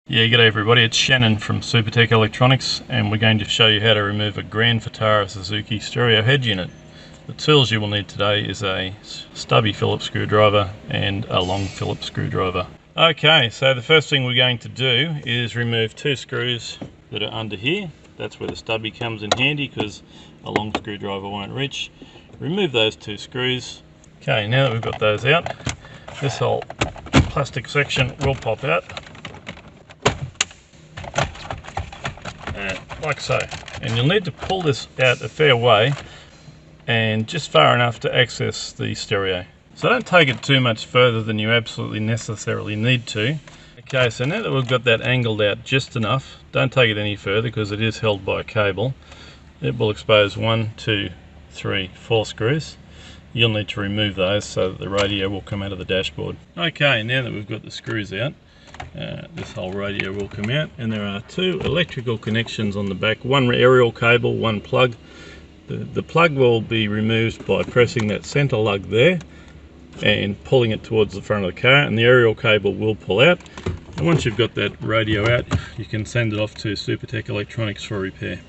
Yeah, g'day everybody, it's Shannon from Supertech Electronics, and we're going to show you how to remove a Grand Vitara Suzuki stereo head unit. The tools you will need today is a stubby Phillips screwdriver and a long Phillips screwdriver. Okay, so the first thing we're going to do is remove two screws that are under here. That's where the stubby comes in handy because a long screwdriver won't reach. Remove those two screws. Okay, now that we've got those out, this whole plastic section will pop out. Like so, and you'll need to pull this out a fair way and just far enough to access the stereo. So don't take it too much further than you absolutely necessarily need to. Okay, so now that we've got that angled out just enough, don't take it any further because it is held by a cable. It will expose 1, 2, 3, 4 screws. You'll need to remove those so that the radio will come out of the dashboard. Okay, now that we've got the screws out, this whole radio will come out, and there are two electrical connections on the back, one aerial cable, one plug. The plug will be removed by pressing that center lug there and pulling it towards the front of the car, and the aerial cable will pull out. And once you've got that radio out, you can send it off to Supertech Electronics for repair.